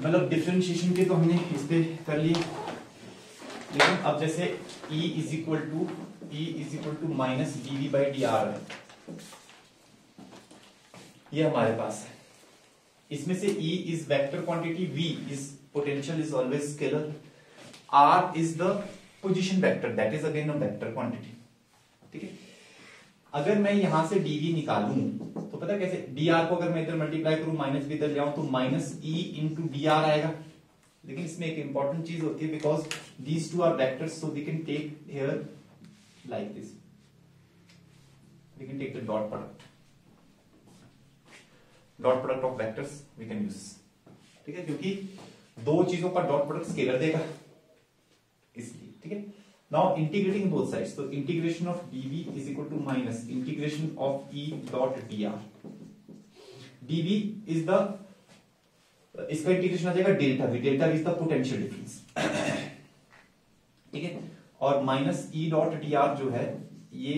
मतलब डिफरेंशिएशन के तो हमने इस पे कर लिए, लेकिन अब जैसे E is equal to minus dv by D R है, ये हमारे पास है। इसमें से E is vector quantity, V is potential is always scalar, R is the position vector that is again a vector quantity. ठीक है, अगर मैं यहां से dv निकालूं तो पता कैसे, dr को अगर मैं इधर मल्टीप्लाई करूं माइनस भी इधर ले आऊं तो minus E into D R आएगा। लेकिन इसमें एक इंपॉर्टेंट चीज होती है, because these two are vectors so we can take here like this, we can take the dot product of vectors we can use. ठीक है, क्योंकि दो चीजों का डॉट प्रोडक्ट स्केलर देगा इसलिए। ठीक है, नाउ इंटीग्रेटिंग बोथ साइड्स, तो integration of dv is equal to minus integration of E dot dr। dv is the, इसका इंटीग्रेशन आ जाएगा delta v, delta v is the potential difference. ठीक है, और माइनस E डॉट dr जो है ये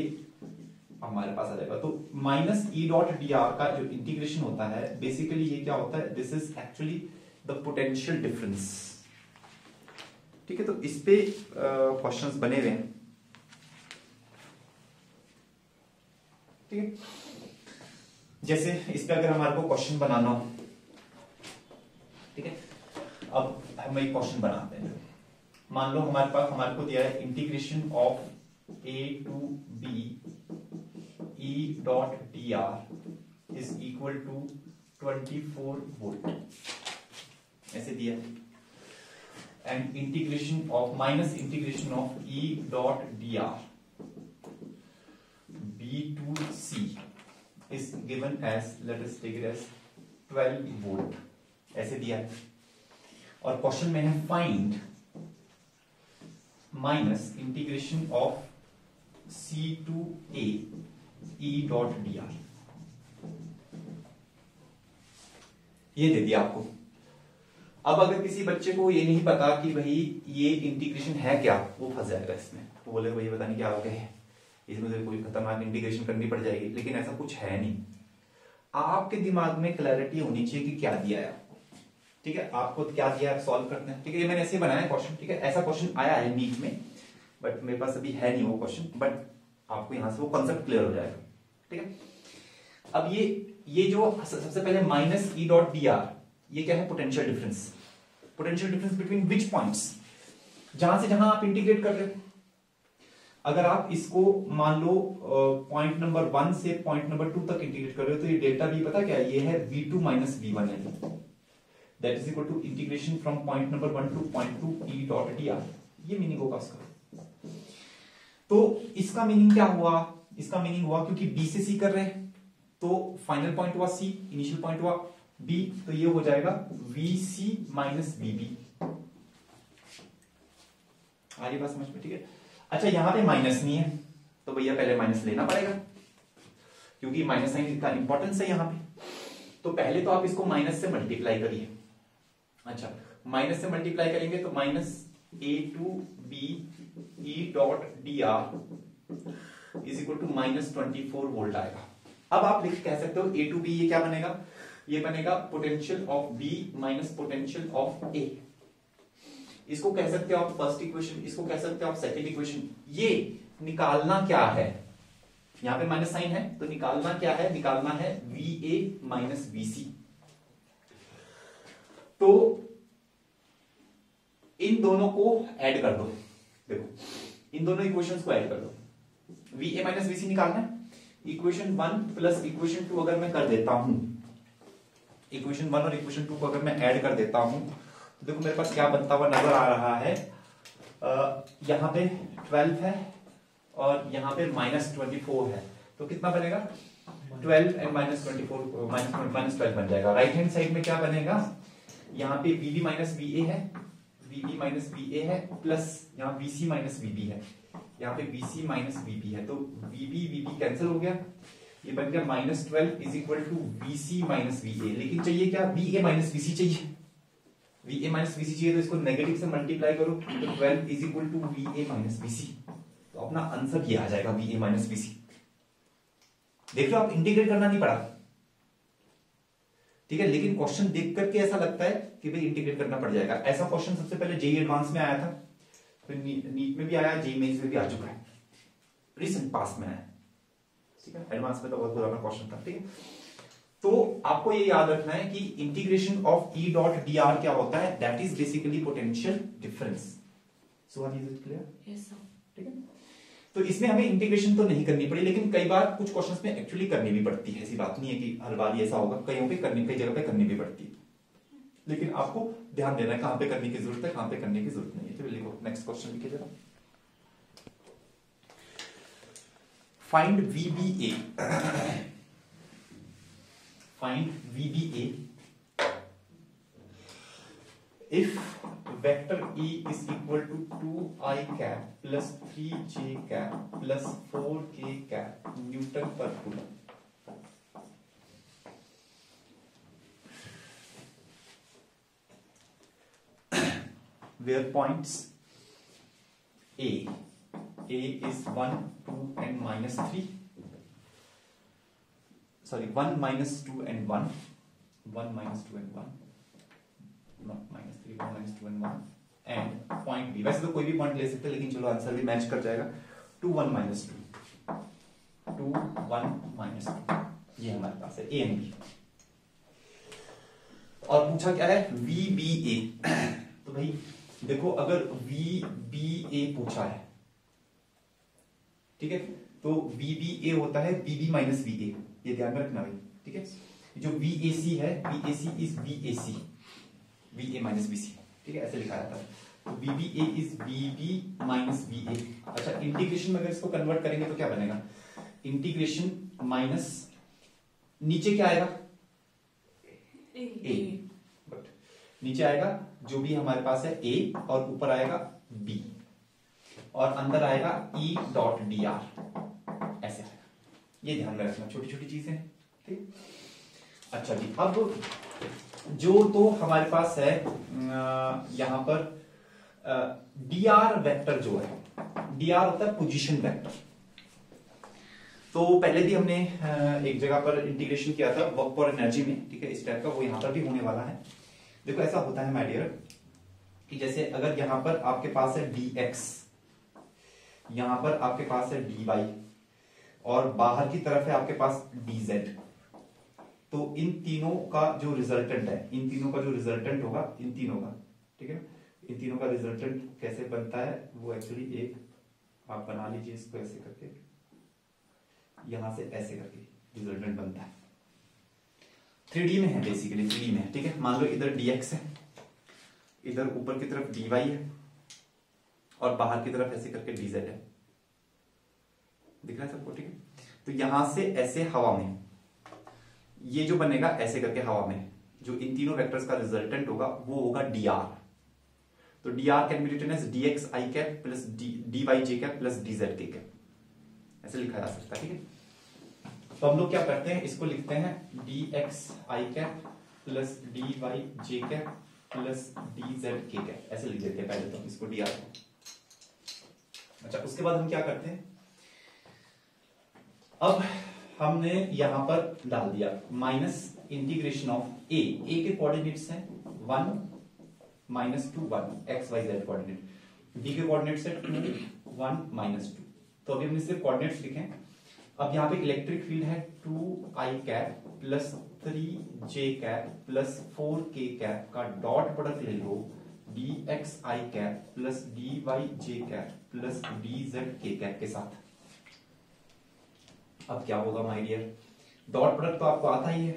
हमारे पास आ जाएगा। तो माइनस E डॉट dr का जो इंटीग्रेशन होता है बेसिकली ये क्या होता है, this is actually the potential difference. ठीक है, तो इस पे क्वेश्चंस बने हुए हैं। ठीक है, जैसे इस पे अगर हमारे को क्वेश्चन बनाना हो, ठीक है, अब हम एक क्वेश्चन बनाते हैं। मान लो हमारे को दिया है integration of a to b E dot dr is equal to 24 volt, ऐसे दिया है। And integration of minus integration of E dot dr b to c is given as, let us take it as 12 volt, ऐसे दिया है। और question में है find minus integration of c to a E dot dr, ये दे दिया आपको। अब अगर किसी बच्चे को ये नहीं पता कि भाई ये इंटीग्रेशन है क्या, वो फंस जाएगा इसमें, वो बोलेगा भाई पता नहीं क्या हो गया है, इसमें से कोई खतरनाक इंटीग्रेशन करनी पड़ जाएगी। लेकिन ऐसा कुछ है नहीं, आपके दिमाग में क्लैरिटी होनी चाहिए कि क्या दिया है आपको। ठीक है, आपको क्या दिया है, सॉल्व करते हैं। ठीक है, ये मैंने ऐसे बनाया क्वेश्चन। ठीक है, ऐसा क्वेश्चन आया है नीट में, बट मेरे पास अभी है नहीं वो क्वेश्चन, बट आपको यहां से वो कॉन्सेप्ट क्लियर हो जाएगा। ठीक है, अब ये जो सबसे पहले माइनस E डॉट dr, ये क्या है, potential difference. Potential difference between which points, जहां से जहां आप इंटीग्रेट कर रहे हो। अगर आप इसको मान लो पॉइंट नंबर 1 से पॉइंट नंबर 2 तक इंटीग्रेट कर रहे हो, तो ये डेल्टा v पता क्या है, ये है v2 माइनस v1 है, that is equal to integration from point number 1 to point 2 E dot dr। ये मीनिंग होगा इसका। तो इसका मीनिंग क्या हुआ, इसका मीनिंग हुआ क्योंकि B से C कर रहे हैं तो फाइनल पॉइंट हुआ C, इनिशियल पॉइंट हुआ B, तो ये हो जाएगा VC माइनस VB। आगे बात समझ में? ठीक है, अच्छा यहां पे माइनस नहीं है तो भैया पहले माइनस लेना पड़ेगा, क्योंकि माइनस साइन का इंपॉर्टेंस है यहां पे। तो पहले तो आप इसको माइनस से मल्टीप्लाई करिए। अच्छा, माइनस से मल्टीप्लाई करेंगे तो minus a to b E dot dr is equal to minus 24 volt आएगा। अब आप कह सकते हो a टू b, ये क्या बनेगा, ये बनेगा potential of B minus potential of A। इसको कह सकते हो आप फर्स्ट इक्वेशन, इसको कह सकते हो आप सेकंड इक्वेशन। ये निकालना क्या है, यहां पे माइनस साइन है तो निकालना क्या है, निकालना है VA माइनस VC। तो इन दोनों को ऐड कर दो, देखो इन दोनों इक्वेशंस को ऐड कर दो, VA माइनस VC निकालना है। इक्वेशन 1 प्लस इक्वेशन 2 अगर मैं कर देता हूं, इक्वेशन 1 और इक्वेशन 2 को अगर मैं ऐड कर देता हूं तो देखो मेरे पास क्या बनता हुआ नजर आ रहा है। यहां पे 12 है और यहां पे माइनस 24 है, तो कितना बनेगा 12 एंड माइनस 24 माइनस 12 बन जाएगा। राइट हैंड साइड में क्या बनेगा, यहाँ पे VB माइनस VA है, VB माइनस VA है, प्लस यहाँ VC माइनस VB है, यहाँ पे VC माइनस VB है, तो VB कैंसिल हो गया, ये बन गया minus 12 is equal to VC minus VA। लेकिन चाहिए क्या, VA माइनस VC चाहिए, VA माइनस VC चाहिए, तो इसको नेगेटिव से मल्टीप्लाई करो तो 12 is equal to VA minus VC, तो अपना आंसर ये आ जाएगा VA माइनस VC। देख लो आप, इंटीग्रेट करना नहीं पड़ा, ठीक है, लेकिन क्वेश्चन देख करके ऐसा लगता है कि भाई इंटीग्रेट करना पड़ जाएगा। ऐसा क्वेश्चन सबसे पहले जेईई एडवांस में आया था, फिर नीट में भी आया, जेईई मेंस में भी आ चुका है, रिसेंट पास में आया, ठीक है। एडवांस में तो बहुत पुराना क्वेश्चन था, ठीक है। तो आपको ये याद रखना है कि integration of E dot D R क्या होता है, that is basically potential difference. So is it clear? Yes sir, ठीक है। तो इसमें हमें इंटीग्रेशन तो नहीं करनी पड़ी, लेकिन कई बार कुछ क्वेश्चंस में एक्चुअली करनी भी पड़ती है। ऐसी बात नहीं है कि हर बार ऐसा होगा, कहीं पे करनी, कई जगह पे करनी भी पड़ती है, लेकिन आपको ध्यान देना है कहां पे करने की जरूरत है, कहां पे करने की जरूरत नहीं है। तो लिखो, नेक्स्ट क्वेश्चन लिखिए जरा। Find VBA, find VBA if vector E is equal to 2i cap plus 3j cap plus 4k cap Newton per coulomb. Where points A is 1, 2 and minus 3. Sorry, 1, minus 2 and 1. 1, minus 2 and 1. Not minus 3, 1, minus 2 and 1. And point B. वैसे तो कोई भी point ले सकते हैं, लेकिन चलो answer भी मैच कर जाएगा। 2, 1, minus 2. 2, 1, minus 2. ये हमारे पास है A and B। और पूछा क्या है? VBA। तो भाई देखो, अगर VBA पूछा है, ठीक है, तो VBA होता है BB माइनस VA, ये ध्यान में रखना भाई, ठीक है। जो VAC है, VAC is VAC, VA minus BC, ठीक है, ऐसे लिखा जाता है। तो VBA is VB minus VA। अच्छा, इंटीग्रेशन में अगर इसको कन्वर्ट करेंगे तो क्या बनेगा? इंटीग्रेशन माइनस नीचे क्या आएगा? A। बट नीचे आएगा जो भी हमारे पास है A, और ऊपर आएगा B, और अंदर आएगा E डॉट DR, ऐसे आएगा। ये ध्यान में रखना, छोटी छोटी चीजें, ठीक। अच्छा जी, अब जो तो हमारे पास है यहां पर DR वेक्टर जो है, DR होता है पोजीशन वेक्टर। तो पहले भी हमने एक जगह पर इंटीग्रेशन किया था वर्क फॉर एनर्जी में, ठीक है, इस टाइप का, वो यहां पर भी होने वाला है। देखो ऐसा होता है माय डियर कि जैसे अगर यहां पर आपके पास है dx, यहां पर आपके पास है dy, और बाहर की तरफ है आपके पास dz, तो इन तीनों का जो रिजल्टेंट है, इन तीनों का जो रिजल्टेंट होगा, इन तीनों का, ठीक है, इन तीनों का रिजल्टेंट कैसे बनता है, वो एक्चुअली एक आप बना लीजिए इसको ऐसे करके, यहां से ऐसे करके रिजल्टेंट बनता है। 3D में है, बेसिकली 3D में है, ठीक है। मान लो इधर dx है, इधर ऊपर की तरफ dy है, और बाहर की तरफ ऐसे करके dz है, दिख रहा है सबको, ठीक है। तो यहां से ऐसे हवा में ये जो बनेगा ऐसे करके हवा में, जो इन तीनों वेक्टर्स का रिजल्टेंट होगा वो होगा dr। तो dr can be written as dx i cap plus dy j cap plus dz k cap, ऐसे लिखा जा सकता है, ठीक है। तो हम लोग क्या करते हैं, इसको लिखते हैं dx i cap plus dy j cap plus dz k cap, ऐसे लिख देते हैं पहले तो इसको dr। अच्छा, उसके बाद हम क्या करते हैं, अब हमने यहां पर डाल दिया माइनस इंटीग्रेशन ऑफ ए के कोऑर्डिनेट्स हैं 1 minus 2 1 x y z coordinate, B के कोऑर्डिनेट्स है 2 1 माइनस 2। तो अभी हमने सिर्फ कोऑर्डिनेट्स लिखे हैं। अब यहां पे इलेक्ट्रिक फील्ड है 2i cap plus 3j cap plus 4k cap का डॉट प्रोडक्ट ले लो, dxi cap plus dyj cap plus dzk cap के साथ। अब क्या होगा माय डियर, डॉट प्रोडक्ट तो आपको आता ही है,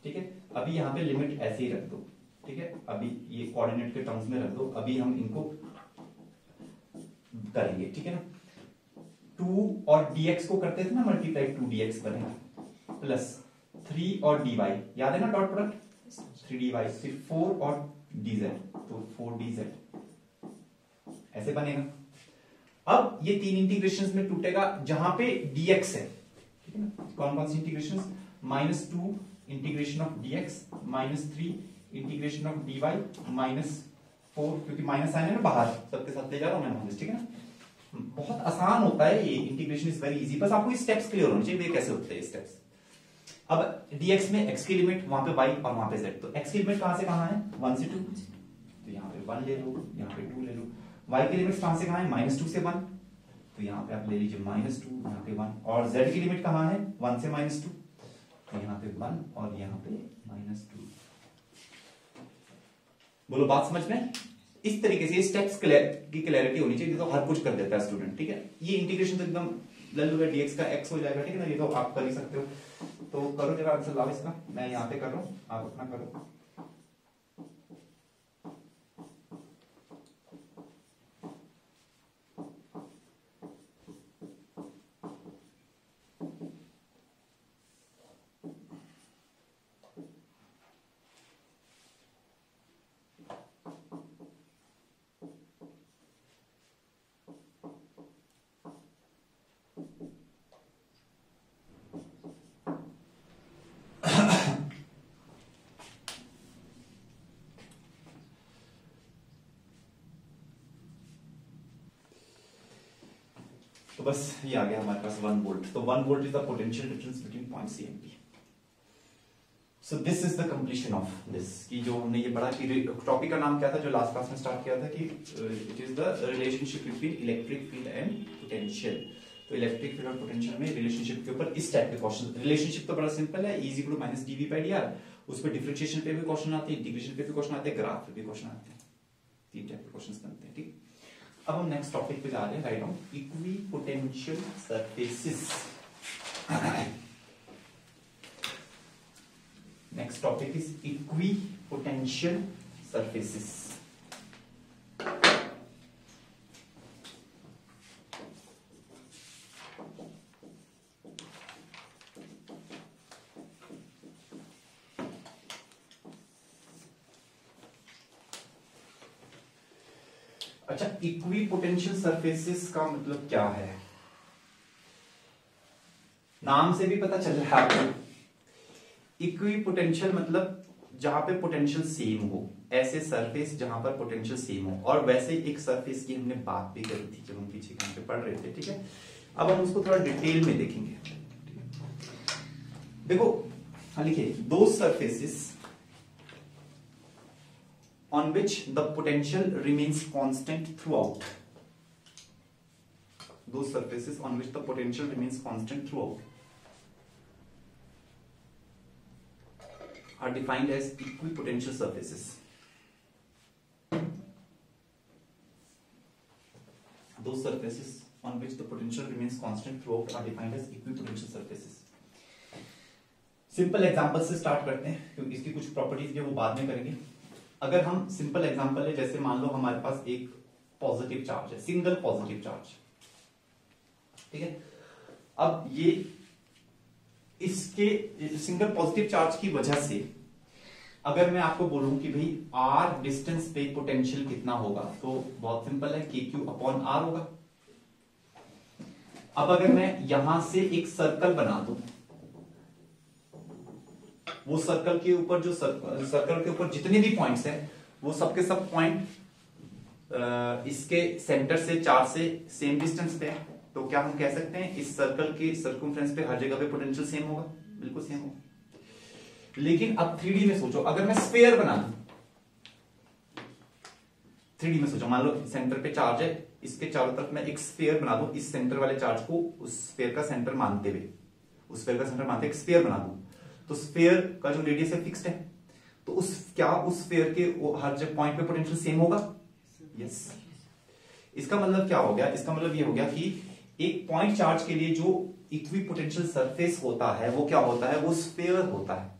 ठीक है। अभी यहाँ पे लिमिट ऐसे ही रख दो, ठीक है, अभी ये कोऑर्डिनेट के टर्म्स में रख दो, अभी हम इनको करेंगे, ठीक है ना। 2 और dx को करते थे ना मल्टीप्लाई, 2dx बनेगा प्लस 3 और dy, याद है ना डॉट प्रोडक्ट, 3dy, फिर 4 और dz, तो 4dz ऐसे बनेगा। अब ये तीन इंटीग्रेशंस में टूटेगा जहां पे dx है, ठीक है ना। कौन कौन सी integrations, -2 integration of dx, -3 integration of dy, -4 क्योंकि माइनस साइन है ना बाहर, सबके साथ ले जा रहा हूं मैं माइनस, ठीक है ना। बहुत आसान होता है ये इंटीग्रेशन, इज वेरी इजी, बस आपको स्टेप्स क्लियर होने चाहिए, ये कैसे होते हैं स्टेप्स। अब dx में x की लिमिट वहां पे y और वहां पे z, तो x की लिमिट कहां से कहां है 1 से 2, तो यहाँ पे 1 ले लो, यहाँ पे 2 ले लो। y की लिमिट कहां से कहां है -2 से 1, तो यहाँ पे आप ले लीजिए -2, यहाँ पे 1, और z की लिमिट कहां है 1 से -2, तो यहाँ पे 1 और यहाँ पे -2। बोलो बात समझ में? इस तरीके से स्टेप्स की क्लैरिटी होनी चाहिए, तो हर कुछ कर देता है स्टूडेंट, ठीक है। ये इंटीग्रेशन तो एकदम लल्लू है, dx का x हो जाएगा, ठीक है ना, ये तो आप कर ही सकते हो। तो करो जरा आंसर लाओ इसका, मैं यहाँ पे कर रहा हूँ, आप अपना करो। तो बस ये आ गया हमारे पास 1 वोल्ट। तो 1 volt is the potential difference between point C and B. So this is the completion of this, कि जो हमने ये पढ़ा कि टॉपिक का नाम क्या था जो लास्ट क्लास में स्टार्ट किया था, कि it is the relationship between electric field and potential. तो इलेक्ट्रिक फील्ड और पोटेंशियल में रिलेशनशिप के ऊपर इस टाइप के क्वेश्चन, रिलेशनशिप तो बड़ा सिंपल है, E = -dV/dr, उस पर डिफरेंशिएशन पे भी क्वेश्चन आते हैं, इंटीग्रेशन पे भी क्वेश्चन आते हैं, ग्राफ पे भी क्वेश्चन आते हैं, 3 टाइप के क्वेश्चंस बनते हैं, ठीक। अब हम नेक्स्ट टॉपिक पे जा रहे हैं, write down equipotential surfaces. Next topic is equipotential surfaces. अच्छा, इक्विपोटेंशियल सरफेसेस का मतलब क्या है? नाम से भी पता चल रहा है आपको। इक्विपोटेंशियल मतलब जहां पे पोटेंशियल सेम हो, ऐसे सरफेस जहां पर पोटेंशियल सेम हो। और वैसे एक सरफेस की हमने बात भी करी थी जब हम पीछे कहीं पे पढ़ रहे थे, ठीक है। अब हम उसको थोड़ा डिटेल में देखेंगे। देखो लिखिए, दो surfaces on which the potential remains constant throughout. Those surfaces on which the potential remains constant throughout are defined as equipotential surfaces. Those surfaces on which the potential remains constant throughout are defined as equipotential surfaces. Simple example से start करते हैं, क्योंकि इसकी कुछ properties जो वो बाद में करेंगे। अगर हम सिंपल एग्जांपल है, जैसे मान लो हमारे पास एक पॉजिटिव चार्ज है, सिंगल पॉजिटिव चार्ज, ठीक है। अब ये इसके सिंगल पॉजिटिव चार्ज की वजह से अगर मैं आपको बोलूं कि भाई r डिस्टेंस पे पोटेंशियल कितना होगा, तो बहुत सिंपल है, KQ/R होगा। अब अगर मैं यहां से एक सर्कल बना दूं, वो सर्कल के ऊपर जो सर्कल के ऊपर जितने भी पॉइंट्स हैं, वो सबके सब पॉइंट इसके सेंटर से 4 से सेम डिस्टेंस पे है, तो क्या हम कह सकते हैं इस सर्कल के सर्कमफ्रेंस पे हर जगह पे पोटेंशियल सेम होगा? बिल्कुल सेम होगा। लेकिन अब 3D में सोचो, अगर मैं स्फीयर बना दूं, 3D में सोचो, मान लो सेंटर पे चार्ज है, इसके चारों तरफ मैं एक स्फीयर बना दूं, इस सेंटर वाले चार्ज को उस स्फीयर का सेंटर मानते हुए, उस स्फीयर का सेंटर मानते एक स्फीयर बना दूं, तो स्फीयर का जो रेडियस है फिक्स्ड है, तो उस स्फीयर के हर पॉइंट पे पोटेंशियल सेम होगा? यस। इसका मतलब क्या हो गया? इसका मतलब ये हो गया कि एक पॉइंट चार्ज के लिए जो इक्विपोटेंशियल सरफेस होता है वो क्या होता है? वो स्फीयर होता है।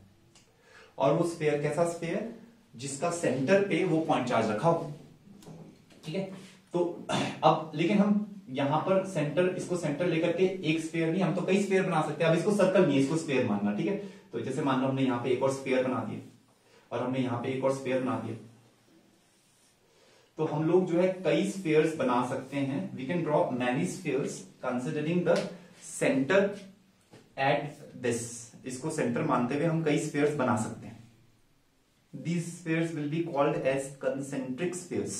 और वो स्फीयर कैसा स्फीयर? जिसका सेंटर पे वो पॉइंट चार्ज रखा हो, ठीक है। तो अब लेकिन हम यहां पर सेंटर, इसको सेंटर लेकर के एक स्फीयर नहीं, हम तो कई स्फीयर बना सकते हैं। अब इसको सर्कल नहीं, इसको स्फीयर मानना, ठीक है। तो जैसे मान लो हमने यहां पे एक और स्फीयर बना दिया, और हमने यहां पे एक और स्फीयर बना दिया, तो हम लोग जो है कई स्फीयर्स बना सकते हैं। We can draw many spheres considering the centre at this. इसको सेंटर मानते हुए हम कई स्फीयर्स बना सकते हैं। These spheres will be called as concentric spheres.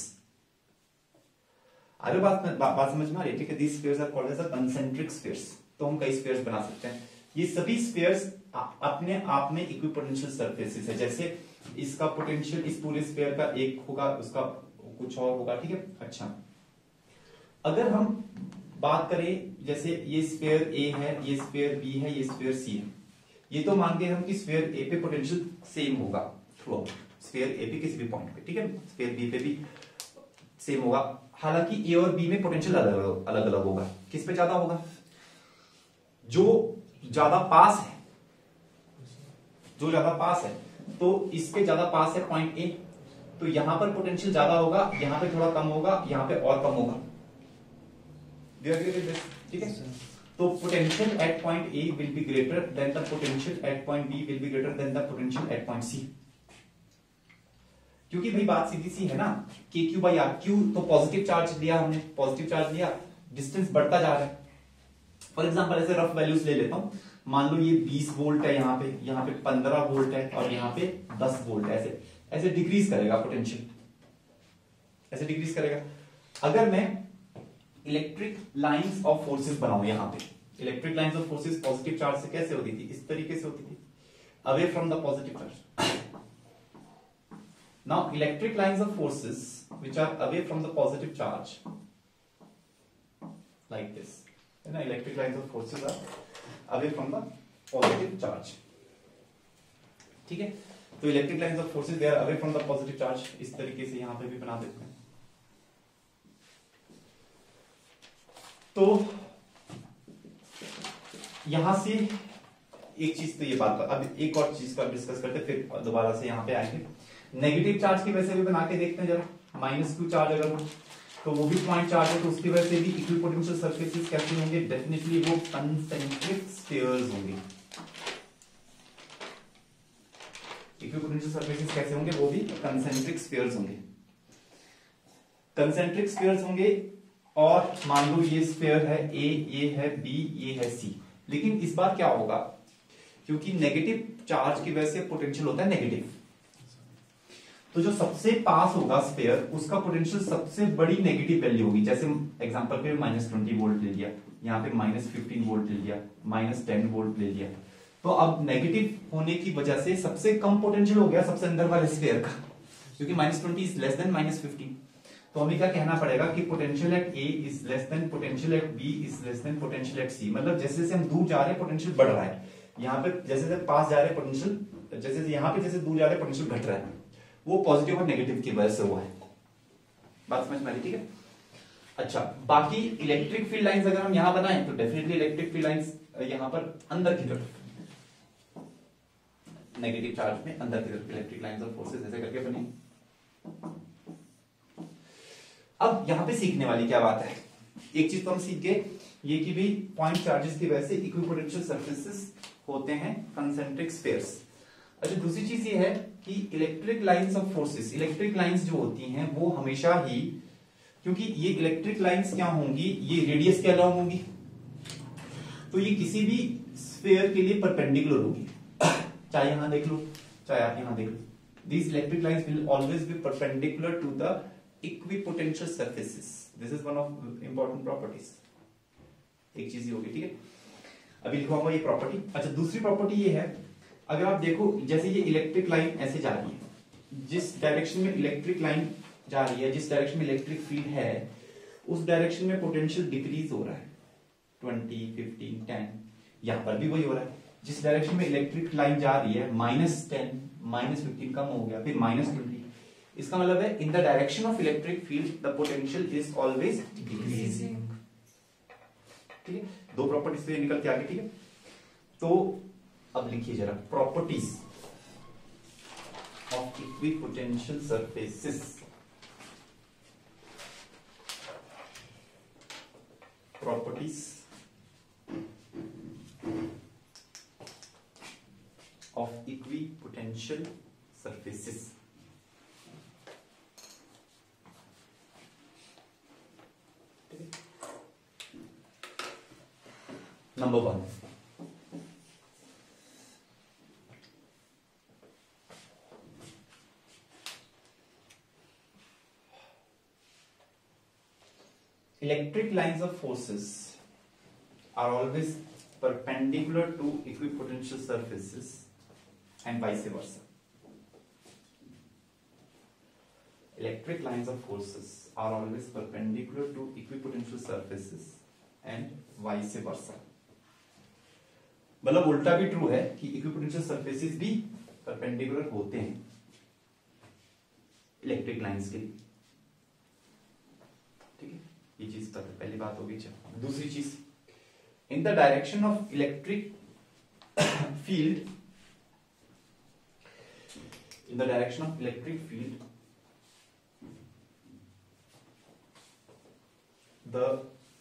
अरे बात समझ में आ रही है, ठीक है। These spheres are called as a concentric spheres. तो हम कई spheres बना सकते हैं। ये सभी spheres अपने आप में इक्विपोटेंशियल सरफेसेस है। जैसे इसका पोटेंशियल इस पूरे स्फीयर का एक होगा, उसका कुछ और होगा, ठीक है। अच्छा, अगर हम बात करें जैसे ये स्फीयर ए है, ये स्फीयर बी है, ये स्फीयर सी है, ये तो मान गए हम कि स्फीयर ए पे पोटेंशियल सेम होगा थ्रू आउट, स्फीयर ए पे किसी भी पॉइंट पे, ठीक है, स्फीयर बी पे भी सेम होगा। हालांकि ए और बी में पोटेंशियल अलग अलग होगा। किस पे ज्यादा होगा? जो ज्यादा पास है, जो ज्यादा पास है, तो इसके ज्यादा पास है पॉइंट ए, तो यहां पर पोटेंशियल ज्यादा होगा, यहां पे थोड़ा कम होगा, यहां पे और कम होगा, ठीक है। तो potential at point A will be greater than the potential at point B will be greater than the potential at point C. क्योंकि भाई बात सीधी सी है ना, k q by r, q तो पॉजिटिव चार्ज लिया हमने, पॉजिटिव चार्ज लिया, डिस्टेंस बढ़ता जा रहा है। फॉर एग्जांपल ऐसे रफ वैल्यूज ले लेता हूं, मान लो ये 20 वोल्ट है, यहाँ पे 15 वोल्ट है और यहाँ पे 10 वोल्ट है, ऐसे ऐसे डिक्रीज करेगा पोटेंशियल, ऐसे डिक्रीज करेगा। अगर मैं इलेक्ट्रिक लाइंस ऑफ फोर्सेस बनाऊं, यहाँ पे electric lines of forces positive charge से कैसे होती थी? इस तरीके से होती थी, away from the positive charge. Now electric lines of forces which are away from the positive charge like this, है ना, electric lines of forces are away from the positive charge, ठीक है। तो electric lines of forces they are away from the positive charge, इस तरीके से यहां पे भी बना देते हैं। तो यहां से एक चीज तो ये बात, अब एक और चीज का डिस्कस करते फिर दोबारा से यहां पे आएंगे। नेगेटिव चार्ज की वजह से भी बना के देखते हैं जरा। माइनस क्यू चार्ज अगर हो तो वो भी पॉइंट चार्ज है, तो उसकी वजह से भी इक्विपोटेंशियल सरफेसेस कैसे होंगे? डेफिनेटली वो कंसेंट्रिक स्फीयर्स होंगे। इक्विपोटेंशियल सरफेसेस कैसे होंगे? वो भी कंसेंट्रिक स्फीयर्स होंगे, कंसेंट्रिक स्फीयर्स होंगे। और मान लो ये स्फीयर है ए, ये है बी, ये है सी, लेकिन इस बार क्या होगा, क्योंकि नेगेटिव चार्ज की वजह से पोटेंशियल होता है नेगेटिव, तो जो सबसे पास होगा स्फीयर, उसका पोटेंशियल सबसे बड़ी नेगेटिव वैल्यू होगी। जैसे एग्जांपल पे -20 वोल्ट ले लिया, यहाँ पे -15 वोल्ट ले लिया, -10 वोल्ट ले लिया, तो अब नेगेटिव होने की वजह से सबसे कम पोटेंशियल हो गया सबसे अंदर वाले स्फीयर का, क्योंकि -20 इज लेस देन -15। तो हमें क्या कहना पड़ेगा कि potential at A is less than potential at B is less than potential at C. मतलब जैसे जैसे हम दूर जा रहे हैं पोटेंशियल बढ़ रहा है, यहाँ पे जैसे जैसे पास जा रहे हैं पोटेंशियल, जैसे यहाँ पे जैसे दूर जा रहे हैं पोटेंशियल घट रहा है। वो पॉजिटिव और नेगेटिव की वजह से हुआ है। बात समझ में आ रही, ठीक है। अच्छा, बाकी इलेक्ट्रिक फील्ड लाइंस अगर हम यहाँ बनाएं तो डेफिनेटली इलेक्ट्रिक फील्ड लाइंस यहाँ पर अंदर की तरफ, नेगेटिव चार्ज में अंदर की तरफ इलेक्ट्रिक लाइंस और फोर्सेस ऐसे करके बनेंगे। अब यहां पे सीखने वाली क्या बात है, एक चीज तो हम सीख गए ये कि भी पॉइंट चार्जेस की वजह से इक्विपोटेंशियल सरफेसेस होते हैं कंसेंट्रिक स्फीयर्स। अच्छा, दूसरी चीज ये है कि electric lines of forces, electric lines जो होती हैं वो हमेशा ही, क्योंकि ये इलेक्ट्रिक लाइंस क्या होंगी, ये रेडियस के अलावा होंगी, तो ये किसी भी स्फीयर के लिए परपेंडिकुलर होगी, चाहे यहां देख लो चाहे आप यहां देख लो। These electric lines will always be perpendicular to the equipotential surfaces. This is one of important properties. एक चीज ही होगी, ठीक है। अभी लिखवाऊंगा ये प्रॉपर्टी। अच्छा, दूसरी प्रॉपर्टी ये है, अगर आप देखो जैसे ये इलेक्ट्रिक लाइन ऐसे जा रही है, जिस डायरेक्शन में इलेक्ट्रिक लाइन जा रही है, जिस डायरेक्शन में इलेक्ट्रिक फील्ड है, उस डायरेक्शन में पोटेंशियल डिक्रीज हो रहा है 20, 15, 10। यहां पर भी वही हो रहा है, जिस डायरेक्शन में इलेक्ट्रिक लाइन जा रही है -10, -15 कम हो गया, फिर -20। इसका मतलब है in the direction of electric field the potential is always decreasing, ठीक है। दो प्रॉपर्टीज से निकल के आगे, ठीक है। तो अब लिखिए जरा properties of equipotential surfaces. Properties of equipotential surfaces. Number 1, electric lines of forces are always perpendicular to equipotential surfaces and vice versa. Electric lines of forces are always perpendicular to equipotential surfaces and vice versa. मतलब उल्टा भी true है कि equipotential surfaces भी perpendicular होते हैं electric lines के लिए. ठीक है, ये चीज पहली बात होगी. चलो दूसरी चीज, in the direction of electric field, in the direction of electric field the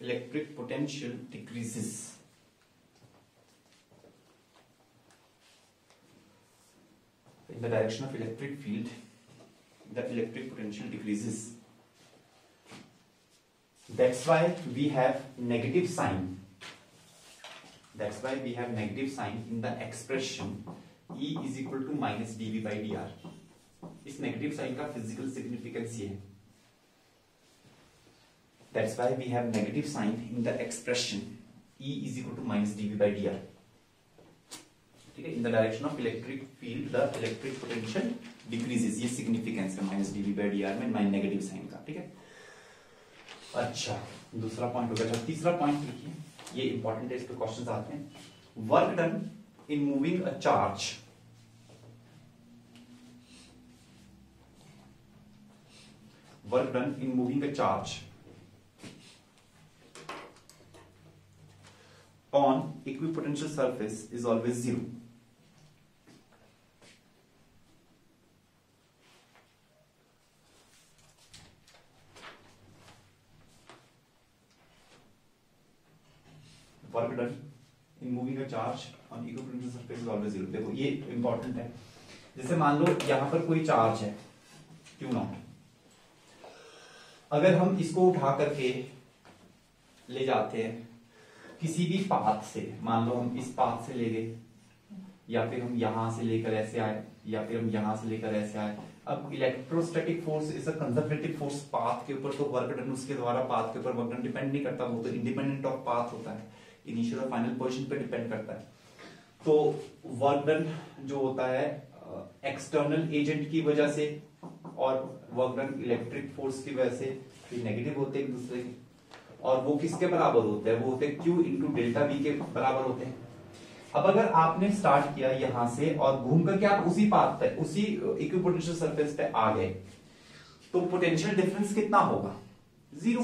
electric potential decreases. In the direction of electric field, the electric potential decreases. That's why we have negative sign. That's why we have negative sign in the expression E is equal to minus dV by dr. इस negative sign का physical significance ये है. That's why we have negative sign in the expression E is equal to minus dV by dr. ठीक है, in the direction of electric field the electric potential decreases. ये significance है minus dV by dr में mine negative sign का. ठीक है, अच्छा दूसरा पॉइंट हो गया. तीसरा पॉइंट लिखिए, ये इंपॉर्टेंट है, इस पे क्वेश्चंस आते हैं. Work done in moving a charge, work done in moving a charge on equipotential surface is always 0. Work done in moving a charge on equipotential surface is always 0. देखो ये important है. जैसे मान लो यहां पर कोई चार्ज है Q0, अगर हम इसको उठा करके ले जाते हैं किसी भी पाथ से, मान लो हम इस पाथ से ले गए, या फिर हम यहां से लेकर ऐसे आए, या फिर हम यहां से लेकर ऐसे आए. अब electrostatic force is a conservative force path के ऊपर, तो वर्क डन उसके द्वारा पाथ के ऊपर वर्क डन डिपेंड नहीं करता, वो तो इंडिपेंडेंट ऑफ पाथ होता है, इनिशियल और फाइनल पोजीशन पे डिपेंड करता है. तो वर्क डन जो होता है एक्सटर्नल एजेंट की वजह से और वर्क डन इलेक्ट्रिक फोर्स की वजह से नेगेटिव होते हैं एक दूसरे के, और वो किसके बराबर होते हैं, वो होते हैं Q इंटू डेल्टा V के बराबर होते हैं. अब अगर आपने स्टार्ट किया यहां से और घूम करके आप उसी पाथ पे, उसी इक्विपोटेंशियल सरफेस पे आ गए, तो पोटेंशियल डिफरेंस कितना होगा? 0.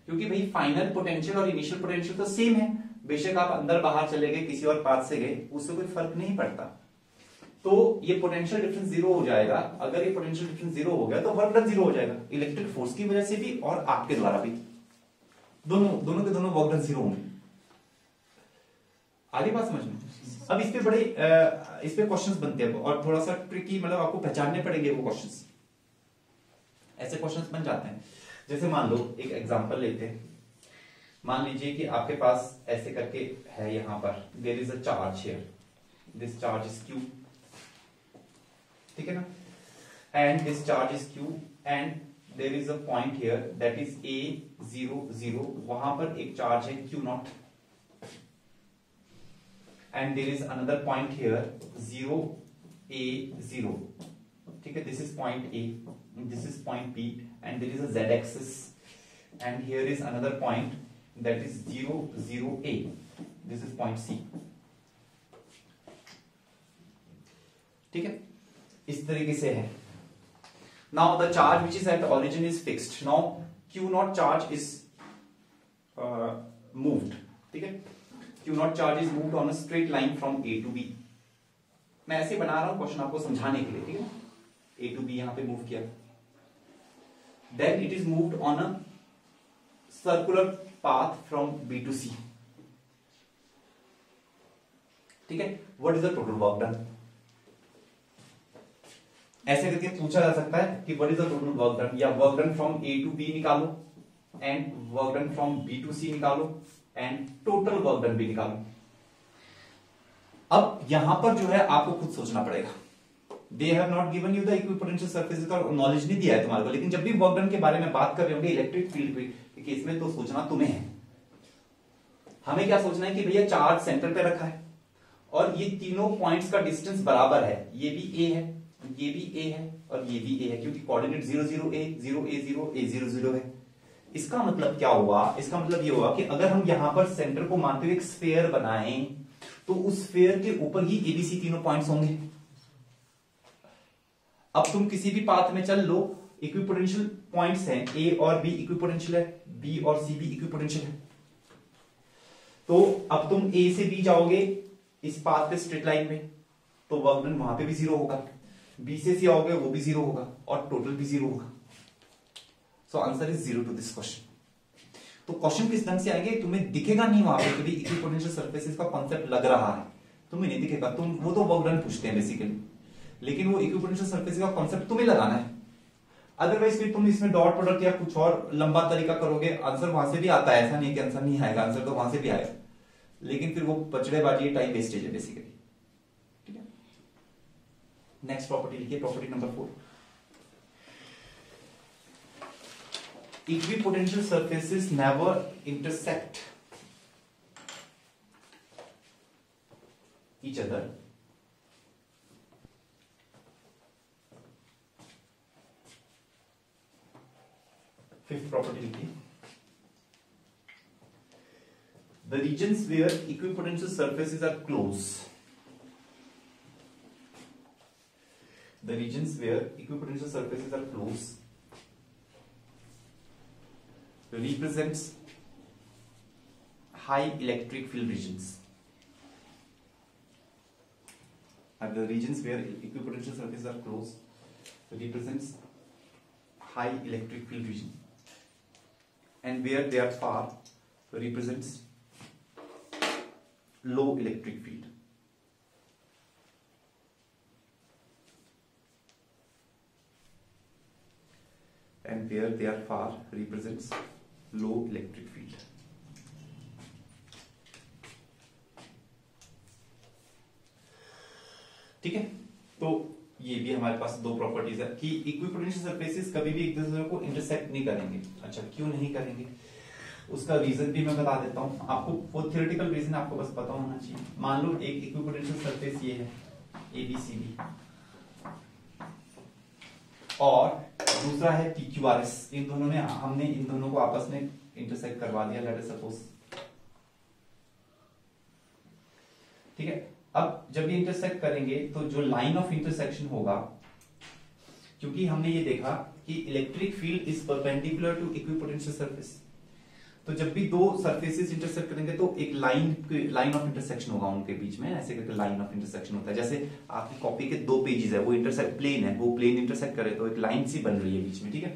क्योंकि भाई फाइनल पोटेंशियल और इनिशियल पोटेंशियल तो सेम है, बेशक आप अंदर बाहर चले गए, किसी और पाथ से गए, उससे कोई फर्क नहीं पड़ता. तो ये पोटेंशियल डिफरेंस 0 हो जाएगा. अगर ये पोटेंशियल डिफरेंस 0 हो गया तो वर्क डन 0 हो जाएगा, इलेक्ट्रिक फोर्स की वजह से भी और आपके द्वारा भी, दोनों के दोनों वर्क डन 0 होंगे. आगे बात समझ में. अब इस पे बड़े इस पे क्वेश्चंस बनते हैं और थोड़ा सा ट्रिकी, मतलब आपको पहचानने पड़ेंगे वो क्वेश्चंस. ऐसे क्वेश्चंस बन जाते हैं. जैसे मान लो एक एग्जांपल लेते हैं. मान लीजिए कि आपके पास ऐसे करके है, यहां पर there is a charge here, this charge is Q, ठीक है ना, and this charge is Q and there is a point here that is A 0 0, वहां पर एक चार्ज है Q0, and there is another point here 0 A 0, ठीक है, this is point A, this is point B, and there is a Z axis, and here is another point that is 0 0 A, this is point C. ठीक है, इस तरीके से है. Now the charge which is at the origin is fixed. Now Q0 charge is moved. ठीक है, Q0 charge is moved on a straight line from A to B. मैं ऐसे बना रहा हूं क्वेश्चन आपको समझाने के लिए, ठीक है. A to B यहां पे मूव किया. Then it is moved on a circular path from B to C. ठीक है. What is the total work done? ऐसे करके पूछा जा सकता है कि what is the total work done, या work done from A to B निकालो and work done from B to C निकालो एंड टोटल वर्क डन भी निकालो. अब यहां पर जो है आपको खुद सोचना पड़ेगा. They have not given you the equipotential surface का नॉलेज नहीं दिया है तुम्हारे को, लेकिन जब भी वर्क डन के बारे में बात कर रहे होंगे इलेक्ट्रिक फील्ड के केस में, तो सोचना तुम्हें है. हमें क्या सोचना है कि भैया चार्ज सेंटर पे रखा है और ये तीनों पॉइंट्स का डिस्टेंस बराबर है, ये भी ए है, ये भी ए है और ये भी ए है, क्योंकि कोऑर्डिनेट 0 0 a 0 a 0 a 0 0 है। इसका मतलब क्या हुआ, इसका मतलब ये हुआ कि अगर हम यहां पर सेंटर को मानते हुए एक स्फीयर बनाएं तो उस स्फीयर के ऊपर ही एबीसी तीनों पॉइंट्स होंगे। अब तुम किसी भी पाथ में चल लो, इक्विपोटेंशियल पॉइंट्स हैं, ए और बी इक्विपोटेंशियल है, बी और सी भी इक्विपोटेंशियल है। तो अब तुम ए से बी जाओगे इस पाथ पे स्ट्रेट लाइन में, तो वर्क डन वहां पे भी 0 होगा, बी से सी आओगे वो भी 0 होगा और टोटल भी 0 होगा। So answer is 0 to this question. तो क्वेश्चन किस ढंग से आएंगे, तुम्हें दिखेगा नहीं वहां पे कभी इक्विपोटेंशियल सरफेसेस का कॉन्सेप्ट लग रहा है, तुम्हें नहीं दिखेगा, तुम वो तो वर्क डन पूछते हैं बेसिकली, लेकिन वो इक्विपोटेंशियल सरफेस का कॉन्सेप्ट तुम्हें लगाना है। अदरवाइज फिर तुम इसमें डॉट प्रोडक्ट या कुछ और लंबा तरीका करोगे, आंसर वहां से भी आता है, ऐसा नहीं कि आंसर नहीं आएगा, आंसर तो वहां से भी आएगा, लेकिन फिर वो पचड़ेबाजी टाइम वेस्टेज है बेसिकली। ठीक है, नेक्स्ट प्रॉपर्टी लिखिए, property number 4। Equipotential surfaces never intersect each other fifth property लिखिए, the regions where equipotential surfaces are close, the regions where equipotential surfaces are close represents high electric field regions. At the regions where equipotential surfaces are close represents high electric field region, and where they are far represents low electric field. And where they are far represents low electric field. ठीक है, तो ये भी हमारे पास दो properties है कि equipotential surfaces कभी भी एक दूसरे को इंटरसेक्ट नहीं करेंगे। अच्छा, क्यों नहीं करेंगे, उसका रीजन भी मैं बता देता हूं आपको, वो थियोरेटिकल रीजन आपको बस पता होना चाहिए। मान लो एक इक्विपोटेंशियल सरफेस ये है ABCD और दूसरा है PQRS, इन दोनों ने हमने इन दोनों को आपस में इंटरसेक्ट करवा दिया, लेट अस सपोज। ठीक है, अब जब ये इंटरसेक्ट करेंगे तो जो लाइन ऑफ इंटरसेक्शन होगा, क्योंकि हमने ये देखा कि electric field is perpendicular to equipotential surface, तो जब भी दो सरफेसेस इंटरसेक्ट करेंगे तो एक लाइन ऑफ इंटरसेक्शन होगा उनके बीच में, ऐसे करके लाइन ऑफ इंटरसेक्शन होता है। जैसे आपकी कॉपी के 2 पेजेस है, वो इंटरसेक्ट प्लेन है, वो प्लेन इंटरसेक्ट करे तो एक लाइन सी बन रही है बीच में। ठीक है,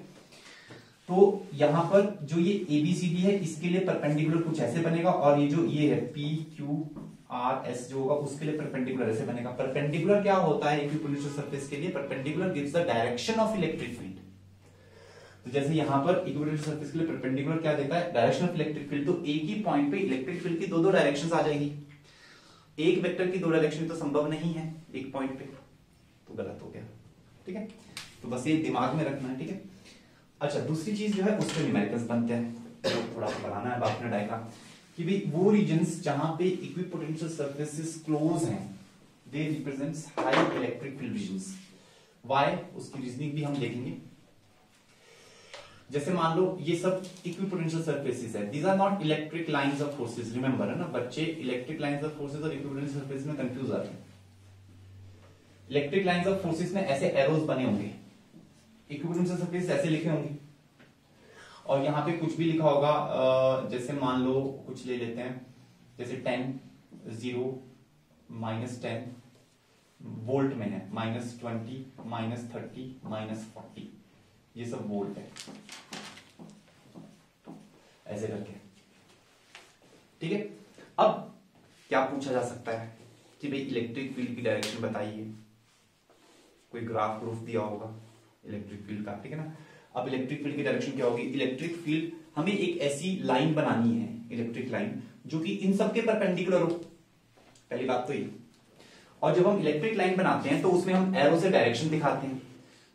तो यहां पर जो ये ABCD है इसके लिए परपेंडिकुलर कुछ ऐसे बनेगा, और ये जो ये है PQRS जो होगा उसके लिए परपेंडिकुलर ऐसे बनेगा। परपेंडिकुलर क्या होता है इक्विपोटेंशियल सरफेस के लिए, perpendicular gives the direction of electric field. तो जैसे यहां पर इक्विपोटेंशियल सरफेस के लिए परपेंडिकुलर क्या देता है, डायरेक्शन ऑफ इलेक्ट्रिक फील्ड। तो एक ही पॉइंट पे इलेक्ट्रिक फील्ड की दो डायरेक्शंस आ जाएगी, एक वेक्टर की 2 डायरेक्शन तो संभव नहीं है एक पॉइंट पे, तो गलत हो गया। ठीक है, तो बस ये दिमाग में रखना है। ठीक है, अच्छा, दूसरी चीज जो है उसके न्यूमेरिकल्स बनते हैं, तो थोड़ा बनाना है आपने डायग्राम कि भाई वो रीजन्स जहां पे इक्विपोटेंशियल सरफेसेस क्लोज हैं they represents high electric field regions. Why, उसकी रीजनिंग भी हम देखेंगे। जैसे मान लो ये सब इक्विपोटेंशियल सरफेसेस है, these are not electric lines of forces, remember है ना, बच्चे इलेक्ट्रिक लाइंस ऑफ फोर्सेस और इक्विपोटेंशियल सरफेस में कंफ्यूज आते हैं। इलेक्ट्रिक लाइंस ऑफ फोर्सेस में ऐसे एरोज बने होंगे, इक्विपोटेंशियल सरफेस ऐसे लिखे होंगे, और यहाँ पे कुछ भी लिखा होगा, जैसे मान लो कुछ ले लेते हैं, जैसे 10 0 -10 वोल्ट में है, -20 -30 -40, ये सब वोल्ट है, ऐसे करके। ठीक है, अब क्या पूछा जा सकता है कि भाई इलेक्ट्रिक फील्ड की डायरेक्शन बताइए, कोई ग्राफ प्रूफ दिया होगा इलेक्ट्रिक फील्ड का। ठीक है ना, अब इलेक्ट्रिक फील्ड की डायरेक्शन क्या होगी, इलेक्ट्रिक फील्ड हमें एक ऐसी लाइन बनानी है, इलेक्ट्रिक लाइन जो कि इन सबके परपेंडिकुलर हो, पहली बात तो ये। और जब हम इलेक्ट्रिक लाइन बनाते हैं तो उसमें हम एरो से डायरेक्शन दिखाते हैं।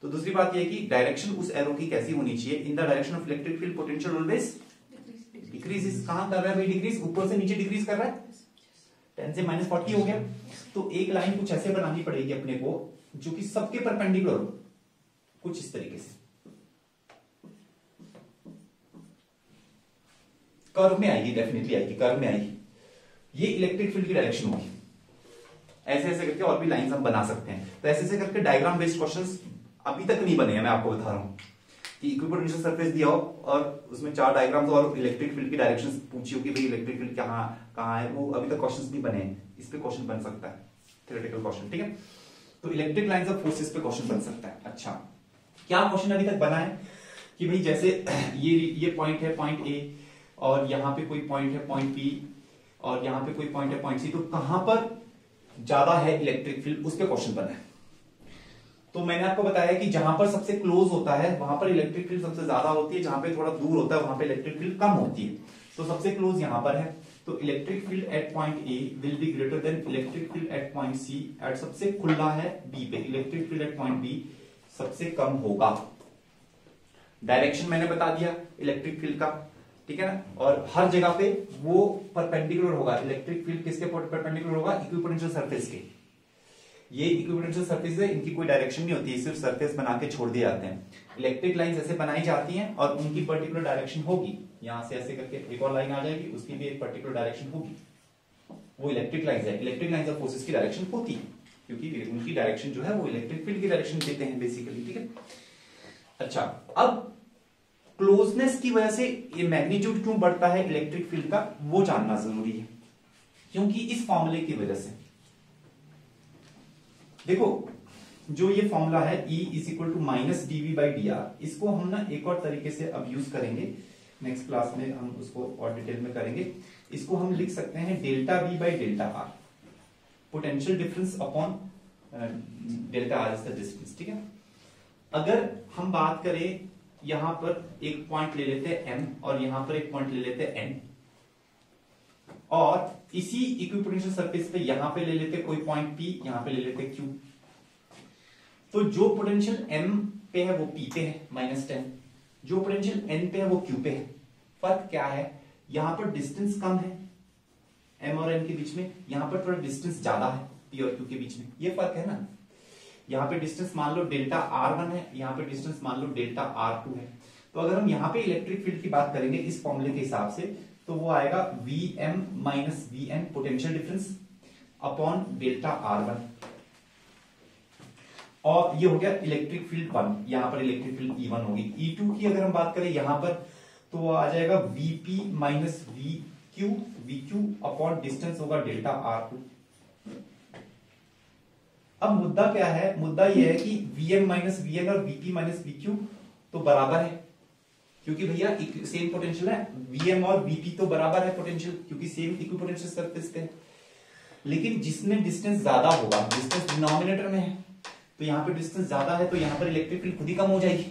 तो दूसरी बात यह है कि डायरेक्शन उस एरो की कैसी होनी चाहिए, in the direction of electric field potential always decrease कहां कर रहा है भाई, डिक्रीज ऊपर से नीचे डिक्रीज कर रहा है, 10 से -40 हो गया। तो एक लाइन कुछ ऐसे बनानी पड़ेगी अपने को जो कि सबके परपेंडिकुलर हो, कुछ इस तरीके से कर्व में आएगी, डेफिनेटली आएगी, कर्व में आएगी। ये इलेक्ट्रिक फील्ड की डायरेक्शन होगी। ऐसे ऐसे करके और भी लाइंस हम बना सकते हैं। तो ऐसे ऐसे करके डायग्राम बेस्ड क्वेश्चंस अभी तक नहीं बने हैं, मैं आपको बता रहा हूं कि इक्विपोटेंशियल सरफेस दिया हो और उसमें 4 डायग्राम्स और इलेक्ट्रिक फील्ड की डायरेक्शंस पूछी हो कि भाई इलेक्ट्रिक फील्ड कहां है, वो अभी तक क्वेश्चंस नहीं बने हैं। इस पे क्वेश्चन बन सकता है, थ्योरेटिकल क्वेश्चन, ठीक है। तो इलेक्ट्रिक लाइंस ऑफ फोर्सेस पे क्वेश्चन बन सकता है। अच्छा, क्या क्वेश्चन अभी तक बना है कि भाई जैसे ये पॉइंट है, पॉइंट ए, और यहां पे कोई पॉइंट है, पॉइंट बी, और यहां पे कोई पॉइंट है, पॉइंट सी, तो कहां पर ज्यादा है इलेक्ट्रिक फील्ड, उस पर क्वेश्चन बना है। तो मैंने आपको बताया कि जहां पर सबसे क्लोज होता है वहां पर इलेक्ट्रिक फील्ड सबसे ज्यादा होती है, जहां पे थोड़ा दूर होता है वहां पे इलेक्ट्रिक फील्ड कम होती है। तो सबसे क्लोज यहां पर है, तो electric field at point A will be greater than electric field at point C at, सबसे खुला है बी पे, electric field at point B सबसे कम होगा। डायरेक्शन मैंने बता दिया इलेक्ट्रिक फील्ड का, ठीक है ना, और हर जगह पे वो परपेंडिकुलर होगा। इलेक्ट्रिक फील्ड किसके परपेंडिकुलर होगा, इक्विपोटेंशियल सरफेस के। ये इक्विपोटेंशियल सरफेस है, इनकी कोई डायरेक्शन नहीं होती है, सिर्फ सरफेस बना के छोड़ दिए जाते हैं। इलेक्ट्रिक लाइंस ऐसे बनाई जाती हैं और उनकी पर्टिकुलर डायरेक्शन होगी, यहां से ऐसे करके एक और लाइन आ जाएगी, उसकी भी एक पर्टिकुलर डायरेक्शन होगी, वो इलेक्ट्रिक लाइंस है। इलेक्ट्रिक लाइंस ऑफ फोर्सेस की डायरेक्शन होती है, क्योंकि उनकी डायरेक्शन जो है वो इलेक्ट्रिक फील्ड की डायरेक्शन देते हैं बेसिकली, ठीक है। अच्छा, अब क्लोजनेस की वजह से ये मैग्नीट्यूड क्यों बढ़ता है इलेक्ट्रिक फील्ड का, वो जानना जरूरी है, क्योंकि इस फॉर्मूले की वजह से। देखो, जो ये फॉर्मूला है E is equal to minus dV by dr, इसको हम ना एक और तरीके से अब यूज करेंगे, नेक्स्ट क्लास में हम उसको और डिटेल में करेंगे। इसको हम लिख सकते हैं delta V by delta R, potential difference upon delta R is the distance, ठीक है। अगर हम बात करें, यहां पर एक पॉइंट ले लेते हैं M और यहां पर एक पॉइंट ले लेते हैं N, और इसी इक्विपोटेंशियल सरफेस पे यहां पे ले लेते कोई पॉइंट P, यहां पे ले लेते Q। तो जो पोटेंशियल M पे है वो P पे है -10, जो पोटेंशियल N पे है वो Q पे है। फर्क क्या है, यहां पर डिस्टेंस कम है M और N के बीच में, यहां पर थोड़ा डिस्टेंस ज्यादा है P और Q के बीच में, ये फर्क है ना। यहां पे डिस्टेंस मान लो डेल्टा R1 है, यहां पे डिस्टेंस मान लो डेल्टा R2 है। तो अगर हम यहां पे इलेक्ट्रिक फील्ड की बात करेंगे इस फॉर्मूले के हिसाब से, तो वो आएगा Vm minus Vn potential difference upon delta R1, और ये हो गया इलेक्ट्रिक फील्ड 1, यहां पर इलेक्ट्रिक फील्ड E1 होगी। E2 की अगर हम बात करें यहां पर, तो वो आ जाएगा Vp minus VQ upon distance होगा डेल्टा R2। अब मुद्दा क्या है, मुद्दा ये है कि Vm माइनस Vn और Vp माइनस VQ तो बराबर है, क्योंकि भैया सेम पोटेंशियल है, Vm और Vp तो बराबर है पोटेंशियल, क्योंकि सेम इक्विपोटेंशियल सरफेस पे है। लेकिन जिसमें डिस्टेंस ज्यादा होगा, डिस्टेंस डिनोमिनेटर में है, तो यहां पे डिस्टेंस ज्यादा है तो यहां पर इलेक्ट्रिक फील्ड खुद ही कम हो जाएगी,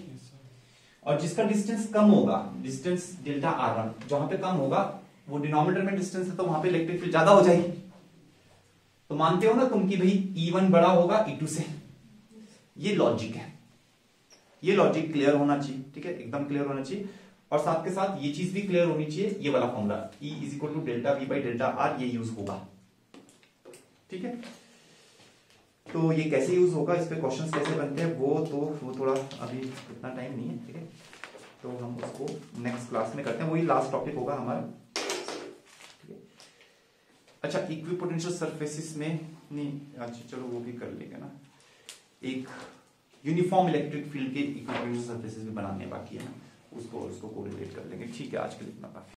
और जिसका डिस्टेंस कम होगा, डिस्टेंस डेल्टा R1 जहां पे कम होगा, वो डिनोमिनेटर में डिस्टेंस है तो वहां पे इलेक्ट्रिक फील्ड ज्यादा हो जाएगी। तो मानते हो ना तुम कि भाई E1 बड़ा होगा E2 से, ये लॉजिक है, ये लॉजिक क्लियर होना चाहिए, ठीक है, एकदम क्लियर होना चाहिए। और साथ के साथ ये चीज भी क्लियर होनी चाहिए, ये वाला formula E is equal to delta V by delta R, ये यूज होगा, ठीक है। तो ये कैसे यूज होगा, इस पे क्वेश्चंस कैसे बनते हैं, वो थोड़ा अभी इतना टाइम नहीं है, ठीक है, तो हम उसको नेक्स्ट क्लास में करते हैं, वही लास्ट टॉपिक होगा हमारा, ठीक है। अच्छा, इक्विपोटेंशियल सरफेसेस में नहीं, अच्छा चलो वो भी कर लेंगे ना, एक यूनिफॉर्म इलेक्ट्रिक फील्ड के इक्विपोटेंशियल सरफेसेस भी बनाने बाकी है ना, उसको कोरिलेट कर लेंगे, ठीक है। आज के लिए इतना काफी।